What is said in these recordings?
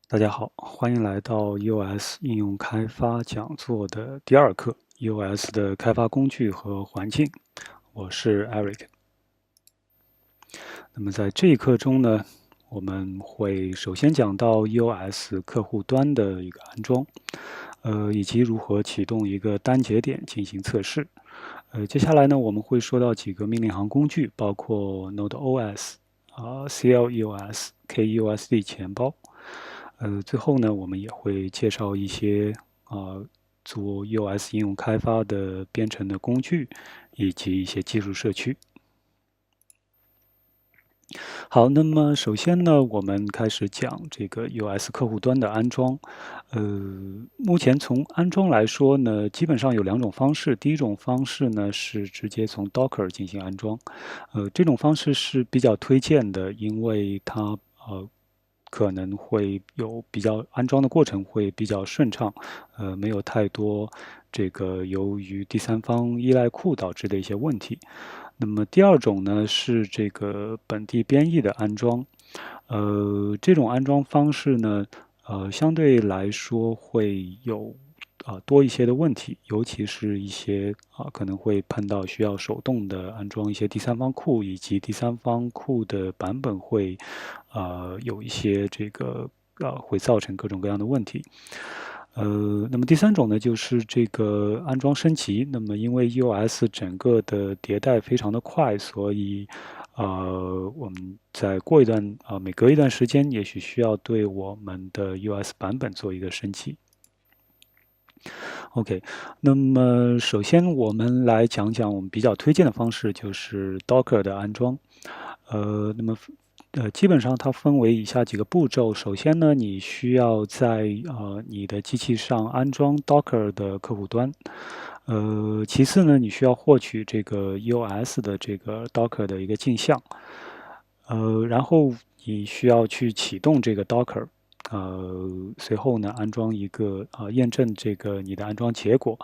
大家好，欢迎来到 EOS 应用开发讲座的第二课，EOS 的开发工具和环境。我是 Eric。那么在这一课中呢，我们会首先讲到 EOS 客户端的一个安装，以及如何启动一个单节点进行测试。接下来呢，我们会说到几个命令行工具，包括 NodeOS、CLEOS、KEOSD 钱包。最后呢，我们也会介绍一些做 EOS 应用开发的编程的工具，以及一些技术社区。好，那么首先呢，我们开始讲这个 EOS 客户端的安装。目前从安装来说呢，基本上有两种方式。第一种方式呢是直接从 Docker 进行安装，这种方式是比较推荐的，因为它可能会有比较安装的过程会比较顺畅，没有太多这个由于第三方依赖库导致的一些问题。那么第二种呢是这个本地编译的安装，这种安装方式呢，相对来说会有多一些的问题，尤其是一些可能会碰到需要手动的安装一些第三方库，以及第三方库的版本会有一些这个会造成各种各样的问题。那么第三种呢，就是这个安装升级。那么因为 EOS 整个的迭代非常的快，所以我们再过一段每隔一段时间，也许需要对我们的 EOS 版本做一个升级。OK，那么首先我们来讲讲我们比较推荐的方式，就是 Docker 的安装。那么基本上它分为以下几个步骤。首先呢，你需要在你的机器上安装 Docker 的客户端。其次呢，你需要获取这个 EOS 的这个 Docker 的一个镜像。然后你需要去启动这个 Docker。随后呢，安装一个验证这个你的安装结果，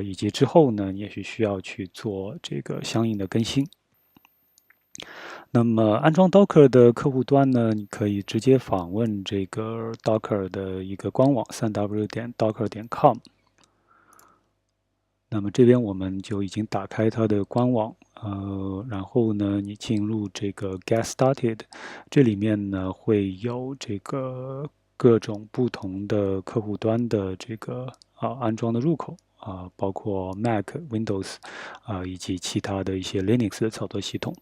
以及之后呢，你也许需要去做这个相应的更新。那么安装 Docker 的客户端呢，你可以直接访问这个 Docker 的一个官网3w.docker.com。那么这边我们就已经打开它的官网，然后呢，你进入这个 Get Started，这里面呢会有这个各种不同的客户端的这个安装的入口包括 Mac、Windows 以及其他的一些 Linux 的操作系统。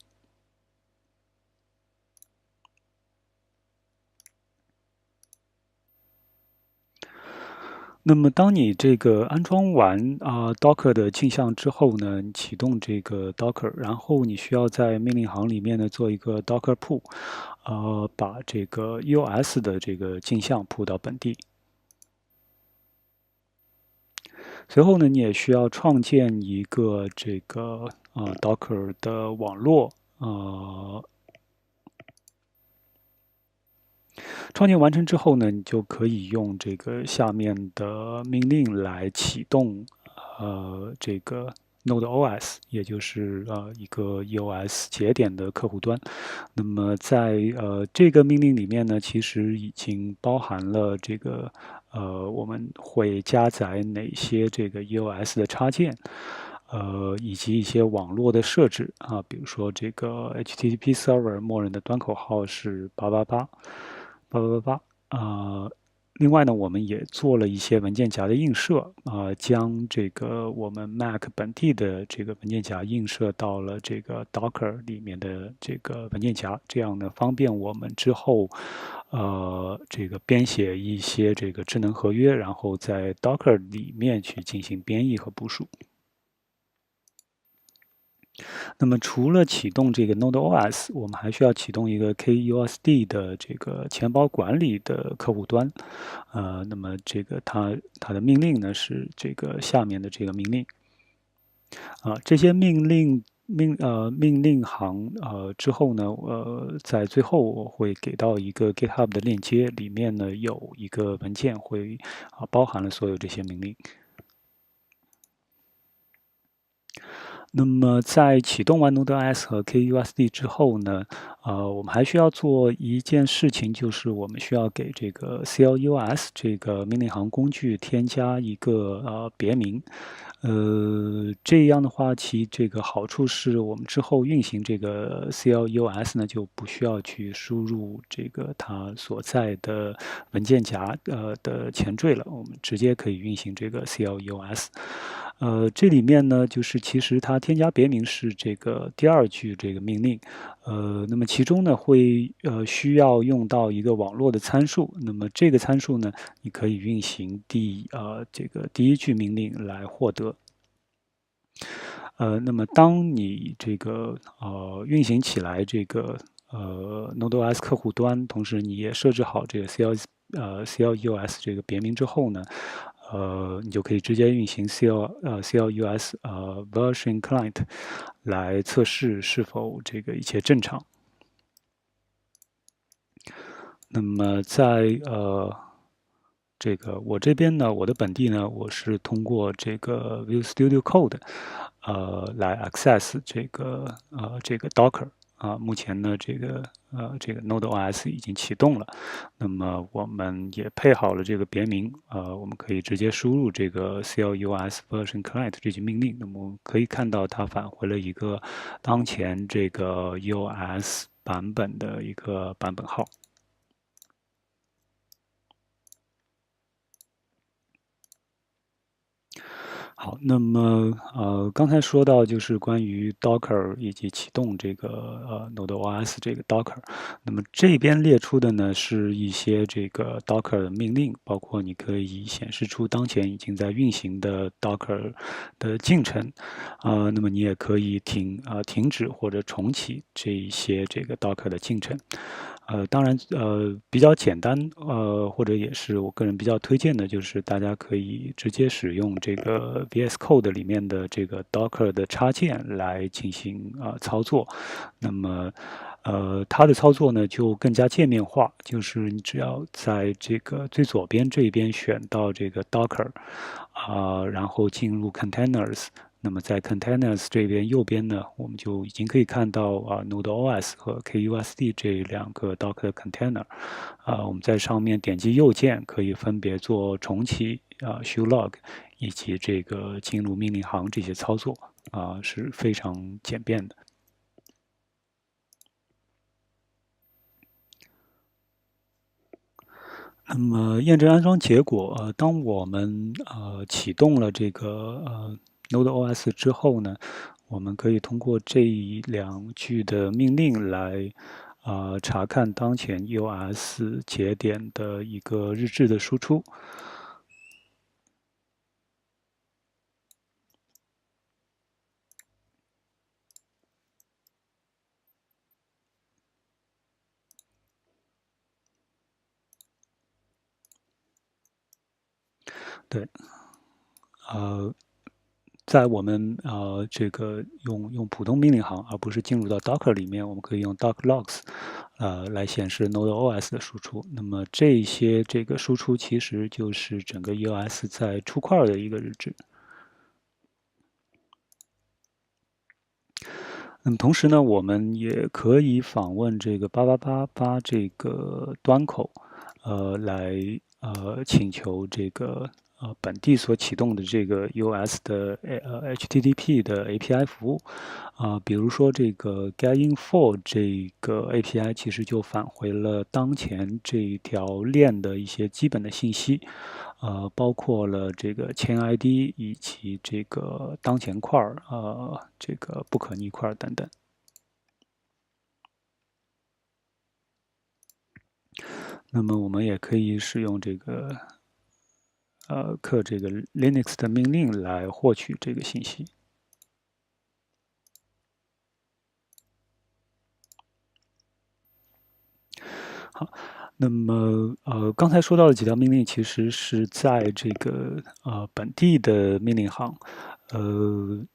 那么，当你这个安装完Docker 的镜像之后呢，你启动这个 Docker，然后你需要在命令行里面呢做一个 Docker pull，把这个 EOS 的这个镜像 pull 到本地。随后呢，你也需要创建一个这个Docker 的网络，创建完成之后呢，你就可以用这个下面的命令来启动这个 NodeOS，也就是一个 EOS 节点的客户端。那么在这个命令里面呢，其实已经包含了这个我们会加载哪些这个 EOS 的插件。以及一些网络的设置比如说这个 HTTP server 默认的端口号是888另外呢，我们也做了一些文件夹的映射将这个我们 Mac 本地的这个文件夹映射到了这个 Docker 里面的这个文件夹，这样呢方便我们之后这个编写一些这个智能合约，然后在 Docker 里面去进行编译和部署。那么除了启动这个 NodeOS，我们还需要启动一个 KUSD 的这个钱包管理的客户端。那么这个它的命令呢是这个下面的这个命令。这些命令行之后呢，在最后我会给到一个 GitHub 的链接，里面呢有一个文件会包含了所有这些命令。那么在启动完 Node.js 和 KUSD 之后呢，我们还需要做一件事情，就是我们需要给这个 CLUS 这个命令行工具添加一个别名。这样的话，其这个好处是我们之后运行这个 CLUS 呢，就不需要去输入这个它所在的文件夹的前缀了，我们直接可以运行这个 CLUS。这里面呢，就是其实它添加别名是这个第二句这个命令，那么其中呢会需要用到一个网络的参数，那么这个参数呢，你可以运行这个第一句命令来获得。那么当你这个运行起来这个Node.js 客户端，同时你也设置好这个 CLUS 这个别名之后呢，你就可以直接运行 CLUS version client 来测试是否这个一切正常。那么在这个我这边呢，我的本地呢，我是通过这个 Visual Studio Code，来 access 这个 Docker。目前呢，这个 Node.js 已经启动了，那么我们也配好了这个别名，我们可以直接输入这个 CLUS version client 这句命令，那么可以看到它返回了一个当前这个 EOS 版本的一个版本号。好，那么刚才说到就是关于 Docker 以及启动这个Node.js 这个 Docker，那么这边列出的呢是一些这个 Docker 的命令，包括你可以显示出当前已经在运行的 Docker 的进程，那么你也可以停止或者重启这一些这个 Docker 的进程。当然，比较简单，或者也是我个人比较推荐的，就是大家可以直接使用这个 VS Code 里面的这个 Docker 的插件来进行操作。那么，它的操作呢就更加界面化，就是你只要在这个最左边这边选到这个 Docker，然后进入 Containers。那么在 Containers 这边右边呢，我们就已经可以看到Node.js 和 KUSD 这两个 Docker container，我们在上面点击右键，可以分别做重启show log 以及这个进入命令行这些操作，是非常简便的。那么验证安装结果，当我们启动了这个Node.js 之后呢，我们可以通过这两句的命令来查看当前 EOS 节点的一个日志的输出。对，在我们这个用普通命令行，而不是进入到 Docker 里面，我们可以用 Docker Logs，来显示 Node.js 的输出。那么这些这个输出其实就是整个 EOS 在出块的一个日志。那么同时呢，我们也可以访问这个8888这个端口，来请求这个本地所启动的这个 EOS 的HTTP 的 API 服务，比如说这个 getInfo 这个 API 其实就返回了当前这一条链的一些基本的信息，包括了这个签 ID 以及这个当前块儿，这个不可逆块等等。那么我们也可以使用这个刻这个 Linux 的命令来获取这个信息。好，那么刚才说到的几条命令其实是在这个本地的命令行，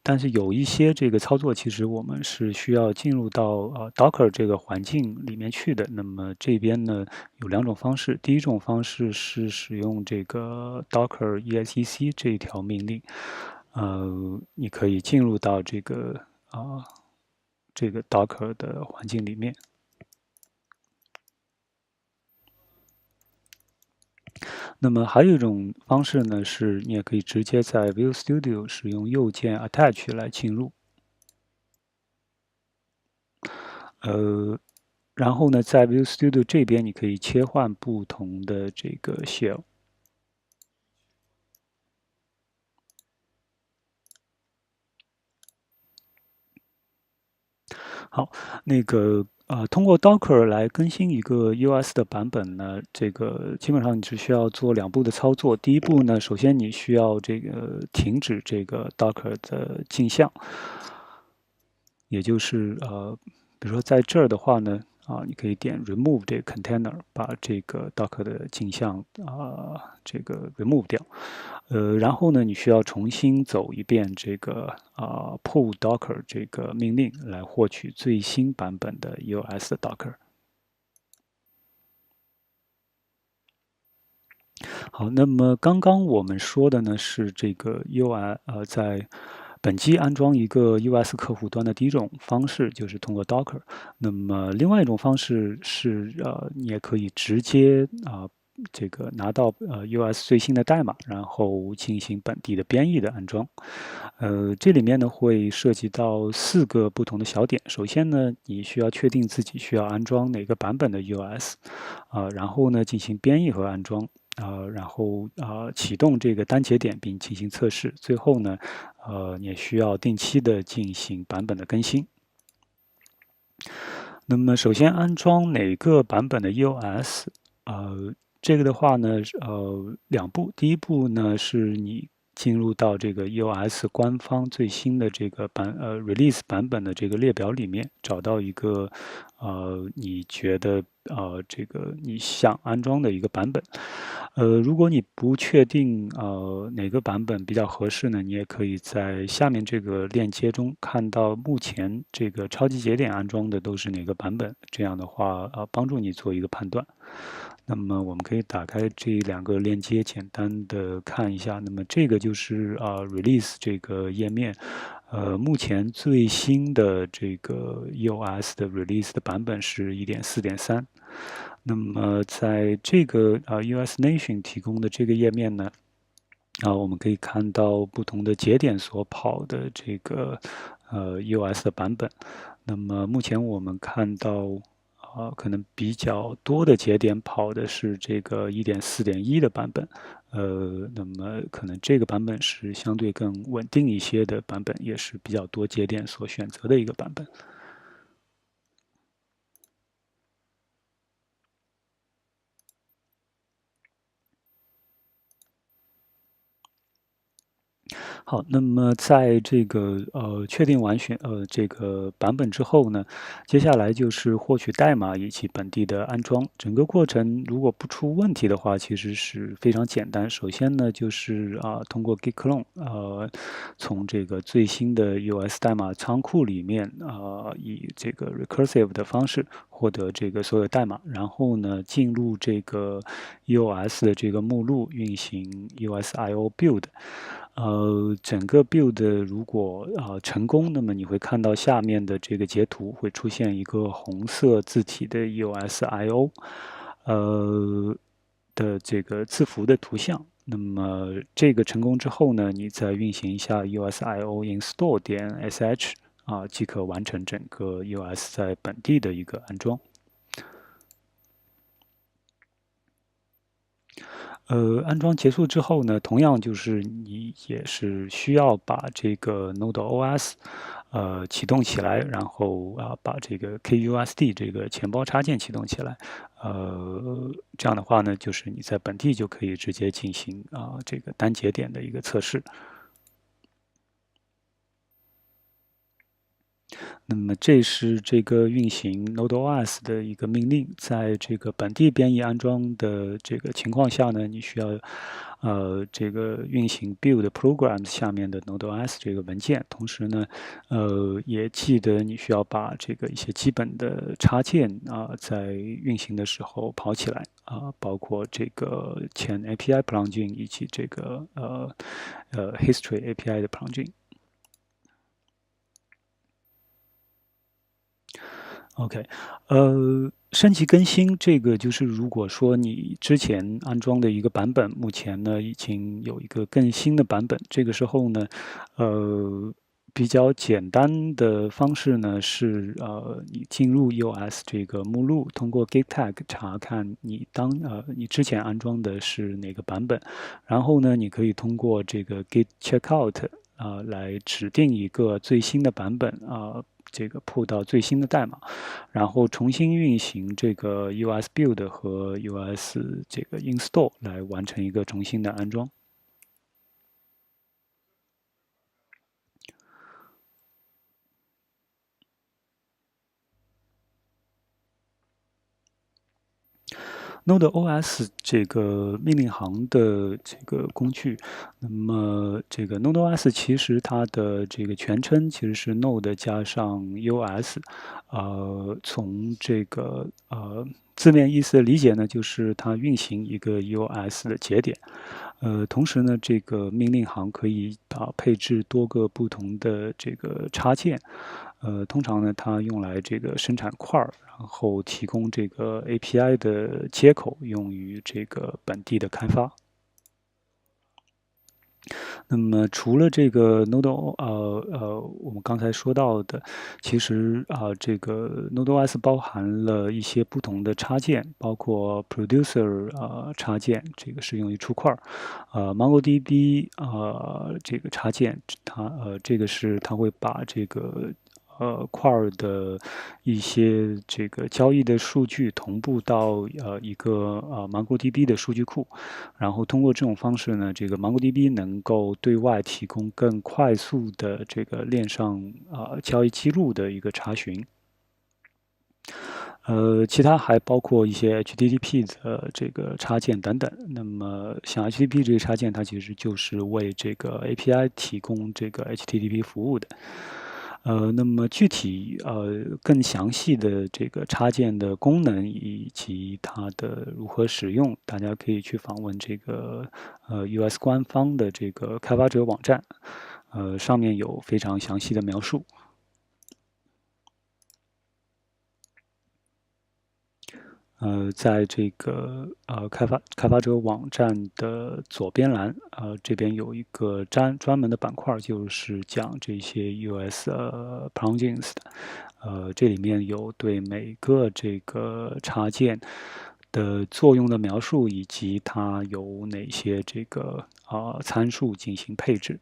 但是有一些这个操作其实我们是需要进入到Docker 这个环境里面去的。那么这边呢有两种方式，第一种方式是使用这个 Docker exec 这一条命令。你可以进入到这个 Docker 的环境里面。那么还有一种方式呢，是你也可以直接在 Visual Studio 使用右键 Attach 来进入。然后呢，在 Visual Studio 这边，你可以切换不同的这个 shell。好，通过 Docker 来更新一个 US 的版本呢，这个基本上你只需要做2步的操作。第一步呢，首先你需要停止这个 Docker 的镜像，也就是比如说在这儿的话呢，你可以点 Remove 这个 Container，把这个 Docker 的镜像remove 掉。然后呢，你需要重新走一遍这个pull Docker 这个命令来获取最新版本的 EOS 的 Docker。好，那么刚刚我们说的呢是这个 UI 在本机安装一个 US 客户端的第一种方式就是通过 Docker。那么另外一种方式是你也可以直接拿到US 最新的代码，然后进行本地的编译的安装。这里面呢会涉及到4个不同的小点。首先呢，你需要确定自己需要安装哪个版本的 US，然后呢进行编译和安装。然后启动这个单节点并进行测试。最后呢，你也需要定期的进行版本的更新。那么首先安装哪个版本的 EOS？这个的话呢，2步。第一步呢是你进入到这个 EOS 官方最新的这个release 版本的这个列表里面，找到一个你觉得你想安装的一个版本。如果你不确定哪个版本比较合适呢，你也可以在下面这个链接中看到目前这个超级节点安装的都是哪个版本，这样的话帮助你做一个判断。那么我们可以打开这2个链接，简单的看一下。那么这个就是release 这个页面，目前最新的这个 EOS 的 release 的版本是1.4.3。那么在这个US Nation 提供的这个页面呢，我们可以看到不同的节点所跑的这个EOS 的版本。那么目前我们看到可能比较多的节点跑的是这个1.4.1的版本。那么可能这个版本是相对更稳定一些的版本，也是比较多节点所选择的一个版本。好，那么在这个确定完这个版本之后呢，接下来就是获取代码以及本地的安装。整个过程如果不出问题的话，其实是非常简单。首先呢，就是通过 Git clone，从这个最新的 US 代码仓库里面以这个 recursive 的方式获得这个所有代码，然后呢进入这个 EOS 的这个目录运行 EOSIO build。整个 build 如果成功，那么你会看到下面的这个截图会出现一个红色字体的 EOSIO 的这个字符的图像。那么这个成功之后呢，你再运行一下 EOSIO install 点 sh 即可完成整个 EOS 在本地的一个安装。安装结束之后呢，同样就是你也是需要把这个 NodeOS 启动起来，然后把这个 KUSD 这个钱包插件启动起来。这样的话呢，就是你在本地就可以直接进行这个单节点的一个测试。那么这是这个运行 NodeOS 的一个命令，在这个本地编译安装的这个情况下呢，你需要这个运行 build programs 下面的 Node.js 这个文件，同时呢，也记得你需要把这个一些基本的插件在运行的时候跑起来包括这个前 API plugin 以及这个History API 的 plugin。OK，升级更新这个就是如果说你之前安装的一个版本，目前呢已经有一个更新的版本，这个时候呢，比较简单的方式呢是你进入 EOS 这个目录，通过 Git tag 查看你之前安装的是哪个版本，然后呢你可以通过这个 Git checkout 来指定一个最新的版本这个 put 到最新的代码，然后重新运行这个 US build 和 US 这个 install 来完成一个重新的安装。Node.OS 这个命令行的这个工具，那么这个 Node.OS 其实它的这个全称其实是 Node 加上 US，从这个字面意思的理解呢，就是它运行一个 US 的节点。同时呢，这个命令行可以配置多个不同的这个插件，通常呢，它用来这个生产块儿，然后提供这个 API 的接口，用于这个本地的开发。那么除了这个 Node，我们刚才说到的，其实这个 Node.js 包含了一些不同的插件，包括 Producer 插件，这个是用于出块儿，MongoDB 这个插件，这个是它会把这个块儿的一些这个交易的数据同步到一个MongoDB 的数据库，然后通过这种方式呢，这个 MongoDB 能够对外提供更快速的这个链上交易记录的一个查询。其他还包括一些 HTTP 的这个插件等等。那么像 HTTP 这个插件，它其实就是为这个 API 提供这个 HTTP 服务的。那么具体更详细的这个插件的功能以及它的如何使用，大家可以去访问这个US 官方的这个开发者网站，上面有非常详细的描述。在这个开发者网站的左边栏，这边有一个专门的板块，就是讲这些 US plugins 的。这里面有对每个这个插件的作用的描述，以及它有哪些这个参数进行配置。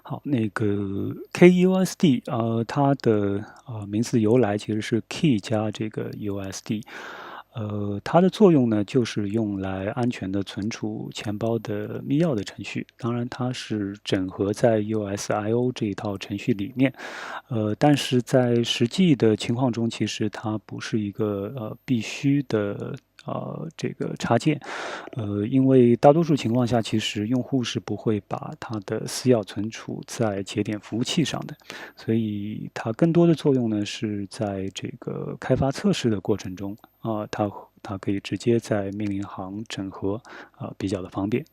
好，那个 KUSD，它的名字由来其实是 key 加这个 USD，它的作用呢就是用来安全的存储钱包的密钥的程序。当然，它是整合在 USIO 这一套程序里面，但是在实际的情况中，其实它不是一个必须的。这个插件，因为大多数情况下，其实用户是不会把他的私钥存储在节点服务器上的，所以它更多的作用呢是在这个开发测试的过程中它可以直接在命令行整合，比较的方便。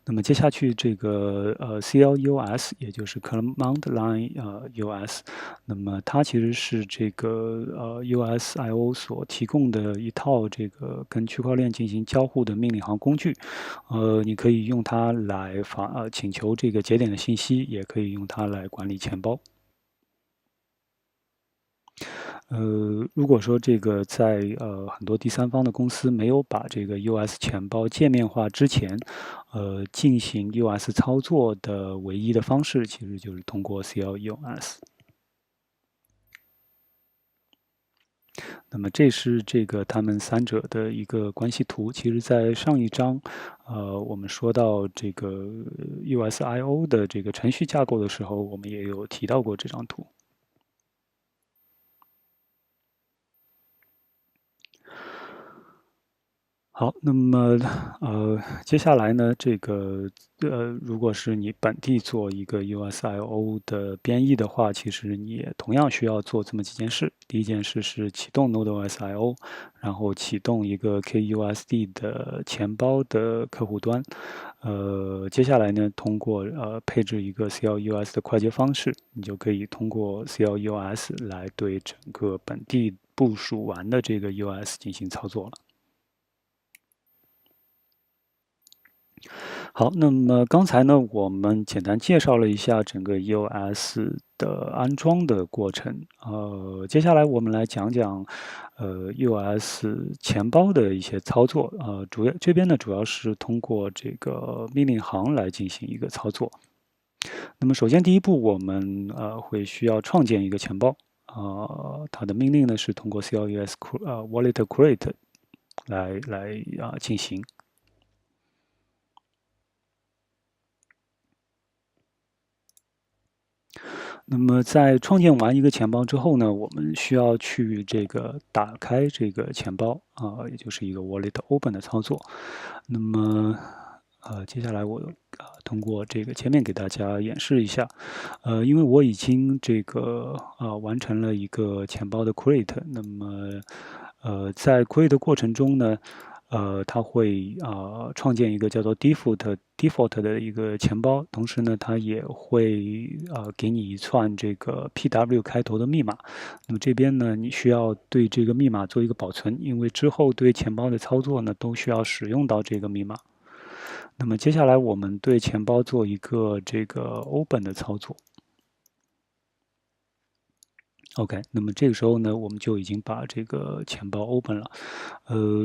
那么接下去这个CLUS，也就是 Command Line US，那么它其实是这个USIO 所提供的一套这个跟区块链进行交互的命令行工具，你可以用它来请求这个节点的信息，也可以用它来管理钱包。如果说这个在很多第三方的公司没有把这个 US 钱包界面化之前，进行 US 操作的唯一的方式，其实就是通过 CLUS。那么这是这个他们三者的一个关系图。其实，在上一章，我们说到这个 USIO 的这个程序架构的时候，我们也有提到过这张图。好，那么接下来呢，这个如果是你本地做一个 USIO 的编译的话，其实你也同样需要做这么几件事。第一件事是启动 NodeOSIO，然后启动一个 KUSD 的钱包的客户端。接下来呢，通过配置一个 CLUS 的快捷方式，你就可以通过 CLUS 来对整个本地部署完的这个 US 进行操作了。好，那么刚才呢，我们简单介绍了一下整个 EOS 的安装的过程。接下来我们来讲讲EOS 钱包的一些操作。这边呢主要是通过这个命令行来进行一个操作。那么首先第一步，我们会需要创建一个钱包。它的命令呢是通过 CLUS Wallet Create 来进行。那么在创建完一个钱包之后呢，我们需要去这个打开这个钱包也就是一个 Wallet Open 的操作。那么接下来我通过这个界面给大家演示一下。因为我已经这个完成了一个钱包的 Create，那么在 Create 的过程中呢，它会创建一个叫做 Default 的一个钱包，同时呢，它也会给你一串这个 PW 开头的密码。那么这边呢，你需要对这个密码做一个保存，因为之后对钱包的操作呢，都需要使用到这个密码。那么接下来我们对钱包做一个这个 Open 的操作。OK，那么这个时候呢，我们就已经把这个钱包 open 了。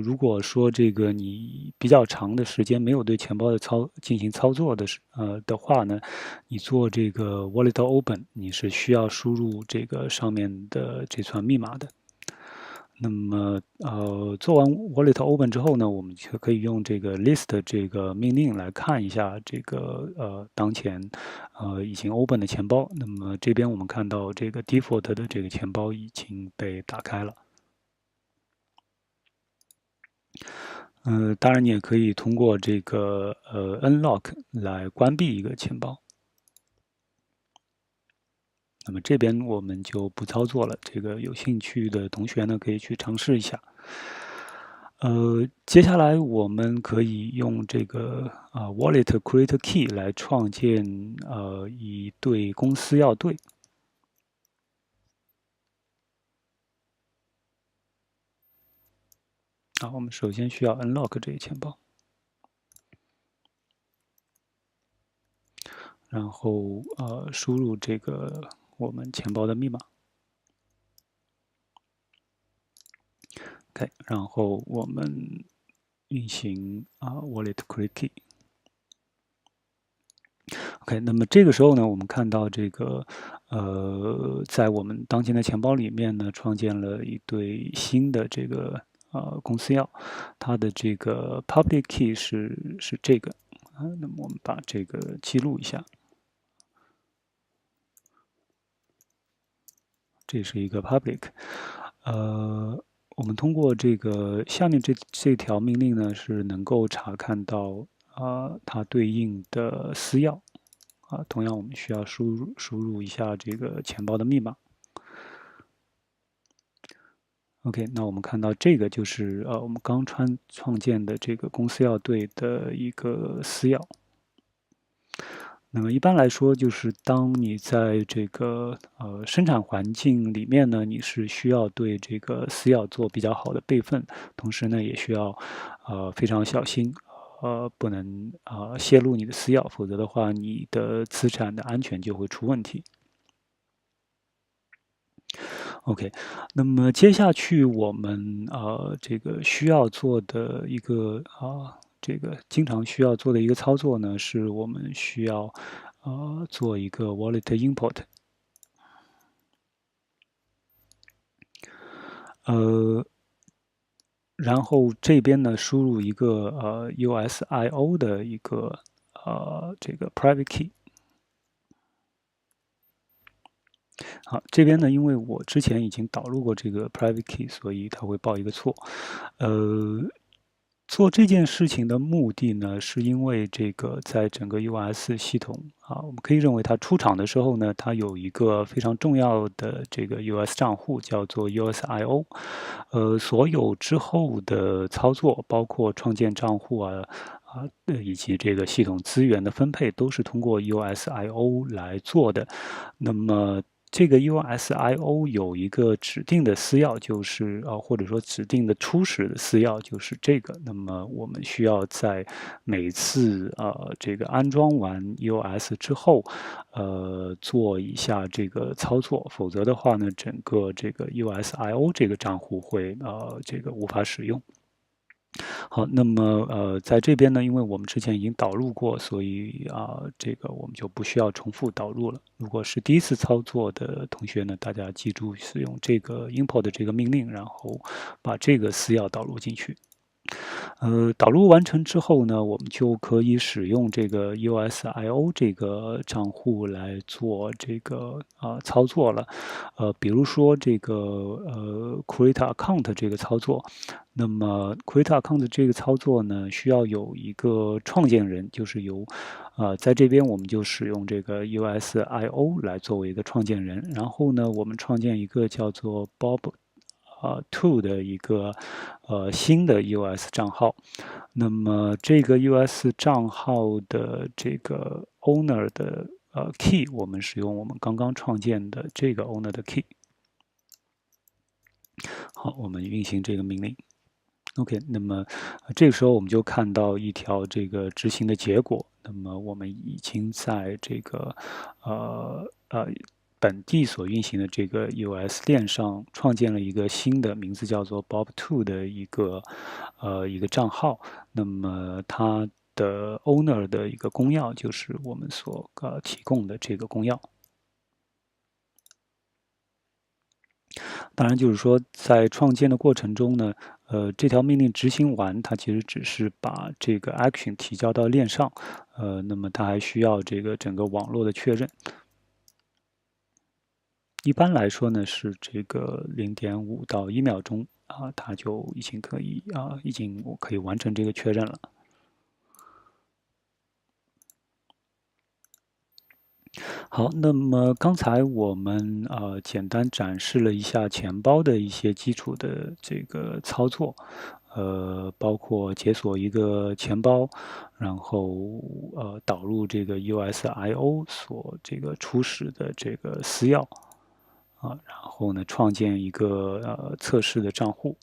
如果说这个你比较长的时间没有对钱包的进行操作的话呢，你做这个 wallet open，你是需要输入这个上面的这串密码的。那么，做完 Wallet Open 之后呢，我们就可以用这个 list 这个命令来看一下这个当前已经 Open 的钱包。那么这边我们看到这个 Default 的这个钱包已经被打开了。当然你也可以通过这个Unlock 来关闭一个钱包。那么这边我们就不操作了，这个有兴趣的同学呢可以去尝试一下。接下来我们可以用这个Wallet Create Key 来创建一对公司要对。我们首先需要 Unlock 这一钱包，然后输入这个我们钱包的密码。OK，然后我们运行Wallet Create Key。OK，那么这个时候呢，我们看到这个，在我们当前的钱包里面呢，创建了一对新的这个公司钥，它的这个 public key 是这个那么我们把这个记录一下，这是一个 public，我们通过这个下面这条命令呢，是能够查看到它对应的私钥。同样我们需要输入一下这个钱包的密码。OK，那我们看到这个就是我们刚创建的这个公司钥对的一个私钥。那么一般来说，就是当你在这个生产环境里面呢，你是需要对这个私钥做比较好的备份，同时呢，也需要非常小心，不能泄露你的私钥，否则的话，你的资产的安全就会出问题。OK，那么接下去我们这个需要做的一个这个经常需要做的一个操作呢，是我们需要做一个 wallet import。呃，然后这边呢输入一个USIO 的一个这个 private key。好，这边呢，因为我之前已经导入过这个 private key，所以它会报一个错。呃，做这件事情的目的呢，是因为这个在整个 US 系统啊，我们可以认为它出厂的时候呢，它有一个非常重要的这个 US 账户，叫做 USIO。所有之后的操作，包括创建账户以及这个系统资源的分配，都是通过 USIO 来做的。那么这个 USIO 有一个指定的私钥，就是或者说指定的初始的私钥就是这个。那么我们需要在每次这个安装完 US 之后，做一下这个操作，否则的话呢，整个这个 USIO 这个账户会这个无法使用。好，那么在这边呢，因为我们之前已经导入过，所以这个我们就不需要重复导入了。如果是第一次操作的同学呢，大家记住使用这个 import 这个命令，然后把这个私钥导入进去。导入完成之后呢，我们就可以使用这个 USIO 这个账户来做这个操作了。比如说这个create account 这个操作，那么 create account 这个操作呢，需要有一个创建人，就是由在这边我们就使用这个 USIO 来作为一个创建人，然后呢，我们创建一个叫做 Bob2 的一个新的 US 账号。那么这个 US 账号的这个 owner 的key，我们使用我们刚刚创建的这个 owner 的 key。好，我们运行这个命令。OK，那么这个时候我们就看到一条这个执行的结果。那么我们已经在这个本地所运行的这个 US 链上创建了一个新的名字叫做 Bob2 的一个账号。那么它的 owner 的一个公钥就是我们所提供的这个公钥。当然，就是说在创建的过程中呢，这条命令执行完，它其实只是把这个 action 提交到链上，那么它还需要这个整个网络的确认。一般来说呢，是这个0.5到1秒钟它就已经可以完成这个确认了。好，那么刚才我们简单展示了一下钱包的一些基础的这个操作，包括解锁一个钱包，然后导入这个 USIO 所这个初始的这个私钥然后呢创建一个测试的账户。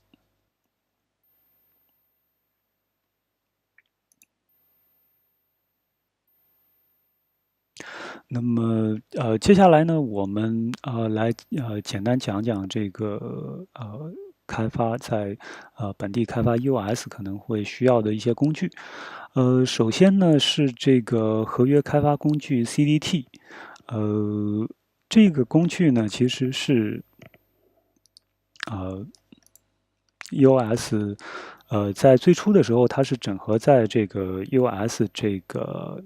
那么接下来呢，我们来简单讲讲这个开发在本地开发 US 可能会需要的一些工具。首先呢是这个合约开发工具 CDT，这个工具呢其实是US，在最初的时候，它是整合在这个 US 这个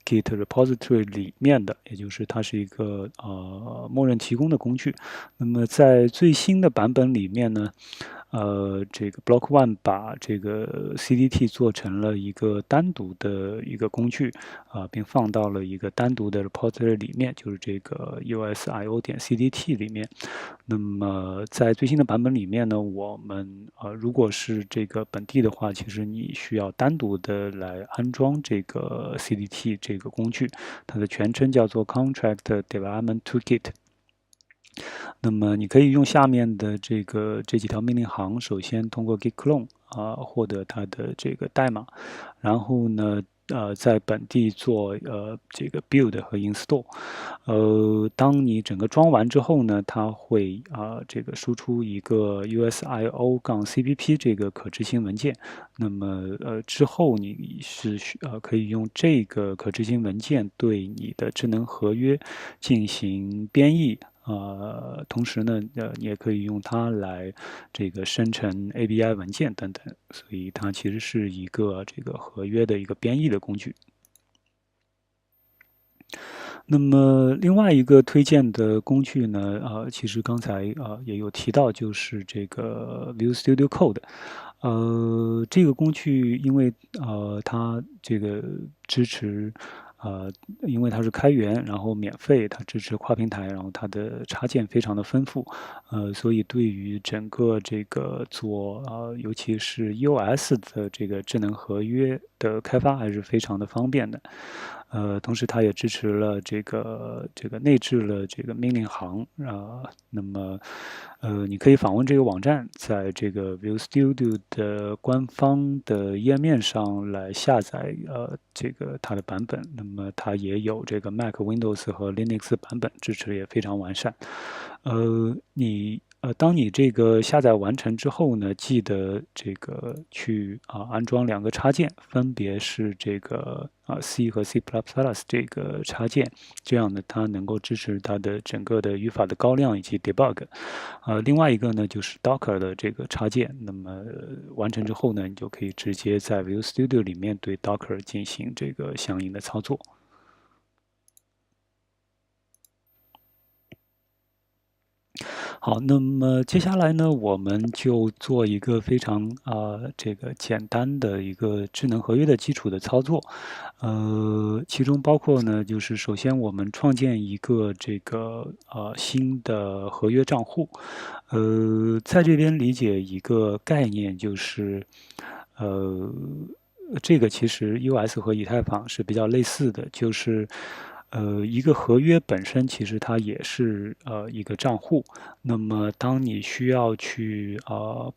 Git repository 里面的，也就是它是一个默认提供的工具。那么在最新的版本里面呢，这个 Block One 把这个 CDT 做成了一个单独的一个工具并放到了一个单独的 repository 里面，就是这个 USIO 点 CDT 里面。那么在最新的版本里面呢，我们如果是这个本地的话，其实你需要单独的来安装这个 CDT 这个工具，它的全称叫做 Contract Development Toolkit。那么你可以用下面的这几条命令行，首先通过 git clone 获得它的这个代码，然后呢在本地做这个 build 和 install。当你整个装完之后呢，它会这个输出一个 USIO-CPP 这个可执行文件。那么之后你是可以用这个可执行文件对你的智能合约进行编译同时呢，你也可以用它来这个生成 ABI 文件等等，所以它其实是一个这个合约的一个编译的工具。那么另外一个推荐的工具呢，其实刚才也有提到，就是这个 Visual Studio Code。这个工具因为它这个支持呃，因为它是开源，然后免费，它支持跨平台，然后它的插件非常的丰富，所以对于整个这个做尤其是 iOS 的这个智能合约的开发还是非常的方便的。同时它也支持了这个内置了这个命令行那么你可以访问这个网站，在这个 Visual Studio 的官方的页面上来下载这个它的版本。那么它也有这个 Mac、Windows 和 Linux 版本，支持也非常完善。当你这个下载完成之后呢，记得这个去安装两个插件，分别是这个C 和 C++ 这个插件，这样呢它能够支持它的整个的语法的高亮以及 debug。另外一个呢就是 Docker 的这个插件，那么完成之后呢，你就可以直接在 Visual Studio 里面对 Docker 进行这个相应的操作。好，那么接下来呢，我们就做一个非常这个简单的一个智能合约的基础的操作，其中包括呢，就是首先我们创建一个这个新的合约账户，在这边理解一个概念就是，呃，这个其实 US 和以太坊是比较类似的，就是一个合约本身其实它也是一个账户。那么，当你需要去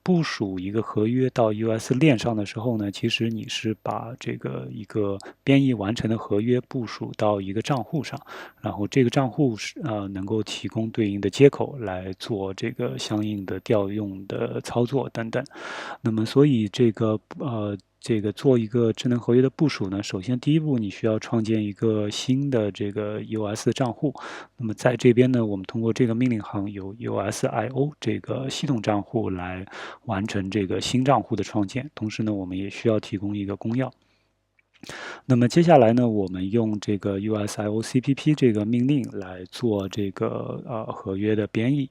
部署一个合约到 US 链上的时候呢，其实你是把这个一个编译完成的合约部署到一个账户上，然后这个账户是能够提供对应的接口来做这个相应的调用的操作等等。那么，所以这个做一个智能合约的部署呢，首先第一步你需要创建一个新的这个 EOS 的账户。那么在这边呢，我们通过这个命令行有 EOSIO 这个系统账户来完成这个新账户的创建。同时呢，我们也需要提供一个公钥。那么接下来呢，我们用这个 USIO-CPP 这个命令来做这个合约的编译。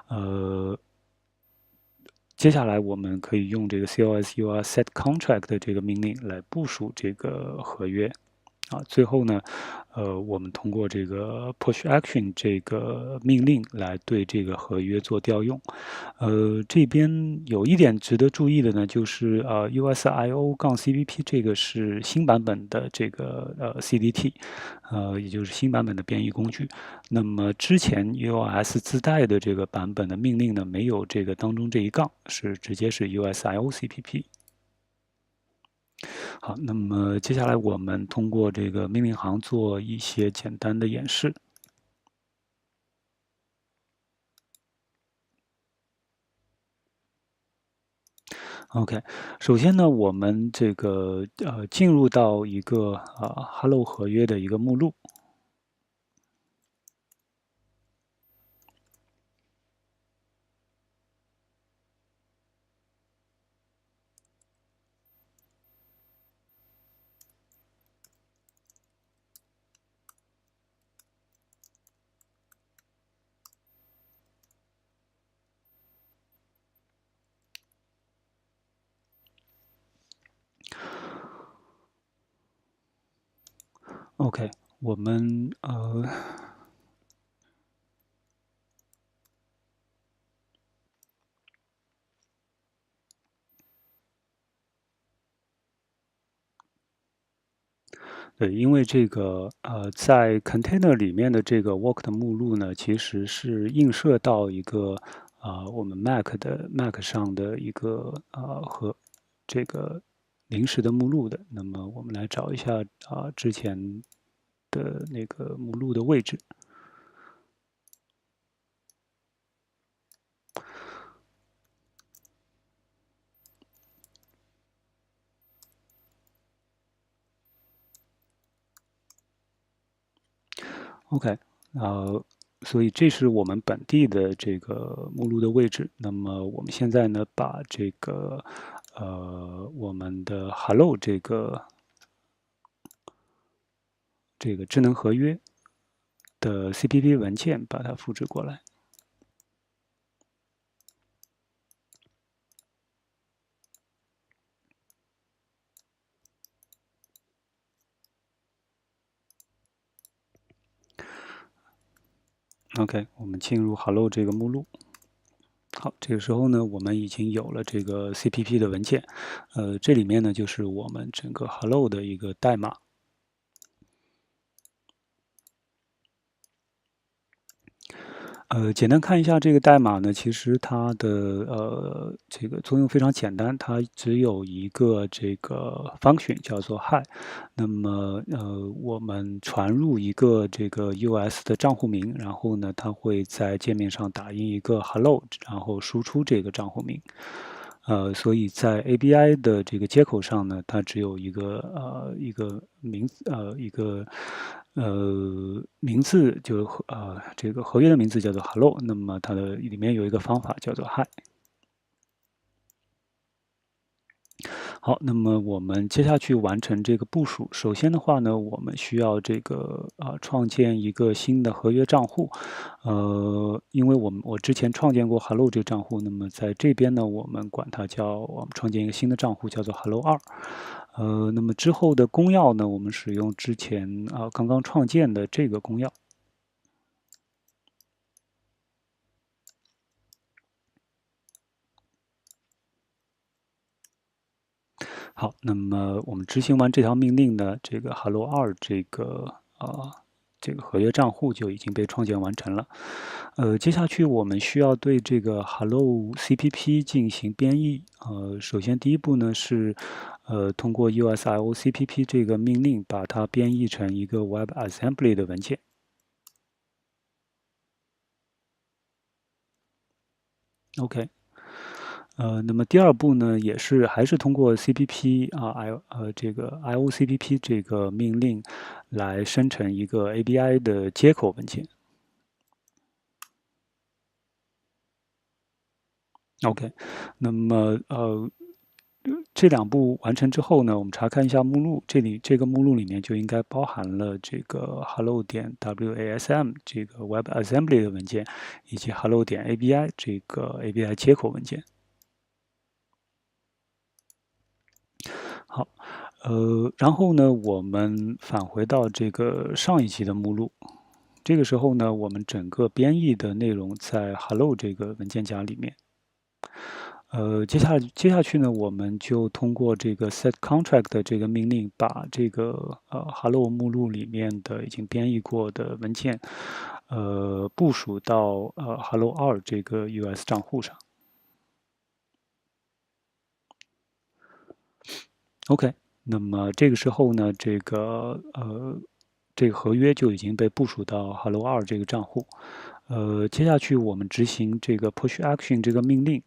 呃，接下来我们可以用这个 COSUR-SET-CONTRACT 的这个命令来部署这个合约。最后呢，我们通过这个 push action 这个命令来对这个合约做调用。这边有一点值得注意的呢，就是USIO-CPP 这个是新版本的这个CDT，也就是新版本的编译工具。那么之前 EOS 自带的这个版本的命令呢，没有这个当中这一杠，是直接是 USIO-CPP。好，那么接下来我们通过这个命令行做一些简单的演示。OK，首先呢，我们这个进入到一个Hello 合约的一个目录。OK，我们对，因为这个在 container 里面的这个 work 的目录呢，其实是映射到一个我们 Mac 上的一个和这个临时的目录的。那么我们来找一下之前的那个目录的位置。OK，所以这是我们本地的这个目录的位置。那么我们现在呢，把这个我们的 Hello 这个智能合约的 CPP 文件把它复制过来。OK，我们进入 Hello 这个目录。好，这个时候呢，我们已经有了这个 CPP 的文件，这里面呢就是我们整个 Hello 的一个代码。简单看一下这个代码呢，其实它的这个作用非常简单，它只有一个这个 function 叫做 hi。那么我们传入一个这个 US 的账户名，然后呢，它会在界面上打印一个 hello，然后输出这个账户名。所以在 ABI 的这个接口上呢，它只有一个名字，就这个合约的名字叫做 hello，那么它的里面有一个方法叫做 hi。好，那么我们接下去完成这个部署。首先的话呢，我们需要这个创建一个新的合约账户。因为我之前创建过 Hello 这个账户，那么在这边呢，我们管它叫我们创建一个新的账户，叫做 Hello 2。那么之后的公钥呢，我们使用之前刚刚创建的这个公钥。好，那么我们执行完这条命令呢，这个 Hello 2这个合约账户就已经被创建完成了。接下去我们需要对这个 Hello CPP 进行编译。首先第一步呢是通过 USIO CPP 这个命令把它编译成一个 WebAssembly 的文件。OK。那么第二步呢，还是通过 CPP 这个 IOCPP 这个命令来生成一个 ABI 的接口文件。OK，那么这两步完成之后呢，我们查看一下目录，这个目录里面就应该包含了这个 hello 点 wasm 这个 WebAssembly 的文件，以及 hello 点 ABI 这个 ABI 接口文件。好，然后呢，我们返回到这个上一期的目录。这个时候呢，我们整个编译的内容在 Hello 这个文件夹里面。接下去呢，我们就通过这个 set contract 的这个命令，把这个Hello 目录里面的已经编译过的文件，部署到Hello 2这个 US 账户上。OK，那么这个时候呢，这个合约就已经被部署到 Hello 2这个账户。接下去我们执行这个 push action 这个命令。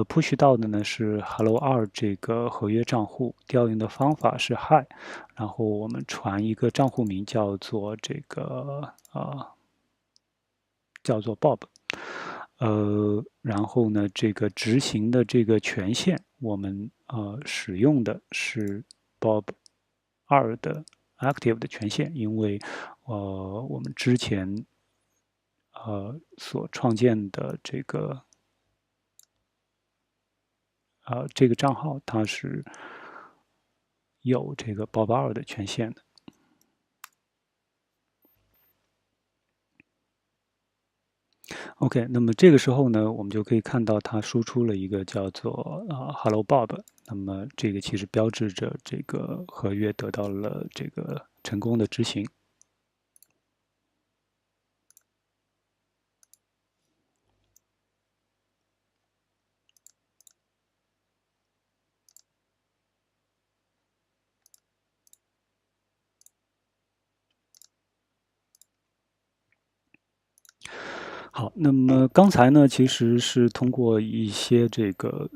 push 到的呢是 Hello 2这个合约账户，调用的方法是 hi，然后我们传一个账户名叫做叫做 Bob。然后呢，这个执行的这个权限，我们使用的是 Bob 2的 active 的权限，因为我们之前所创建的这个账号，它是有这个 Bob 2的权限的。OK，那么这个时候呢，我们就可以看到它输出了一个叫做Hello Bob，那么这个其实标志着这个合约得到了这个成功的执行。好，那么刚才呢，其实是通过一些这个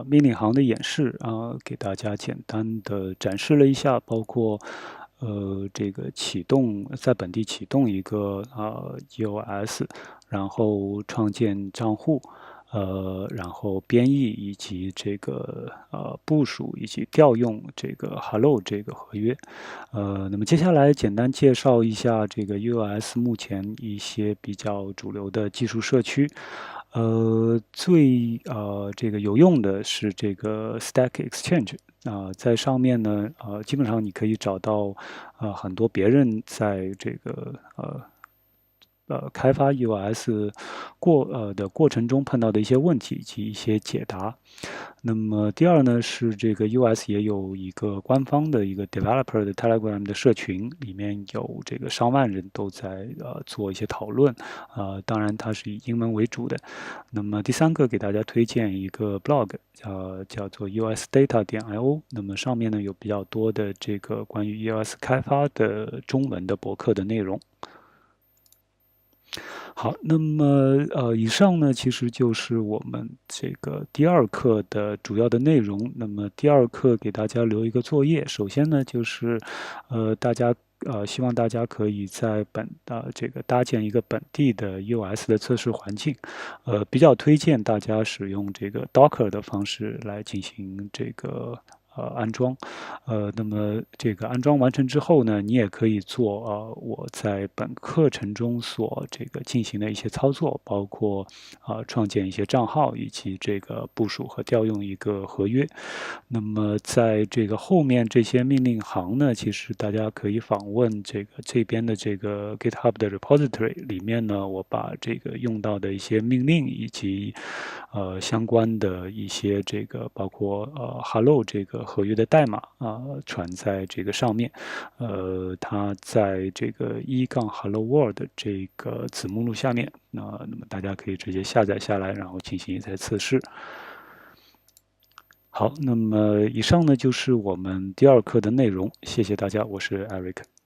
命令行的演示给大家简单的展示了一下，包括这个在本地启动一个EOS，然后创建账户。然后编译以及这个部署以及调用这个 Hello 这个合约。那么接下来简单介绍一下这个 EOS 目前一些比较主流的技术社区。这个有用的是这个 Stack Exchange。在上面呢，基本上你可以找到很多别人在这个开发 EOS 的过程中碰到的一些问题以及一些解答。那么第二呢是这个 EOS 也有一个官方的一个 developer 的 Telegram 的社群，里面有这个上万人都在做一些讨论。当然它是以英文为主的。那么第三个给大家推荐一个 blog，叫做 EOSdata.io。那么上面呢有比较多的这个关于 EOS 开发的中文的博客的内容。好，那么以上呢其实就是我们这个第二课的主要的内容。那么第二课给大家留一个作业，首先呢就是希望大家可以在这个搭建一个本地的 EOS 的测试环境。比较推荐大家使用这个 Docker 的方式来进行这个安装。那么这个安装完成之后呢，你也可以做我在本课程中所这个进行的一些操作，包括创建一些账号，以及这个部署和调用一个合约。那么在这个后面这些命令行呢，其实大家可以访问这边的这个 GitHub 的 repository 里面呢，我把这个用到的一些命令以及相关的一些这个包括Hello 这个合约的代码传在这个上面。它在这个1-Hello World 这个子目录下面。那么大家可以直接下载下来，然后进行一次测试。好，那么以上呢就是我们第二课的内容，谢谢大家，我是 Eric。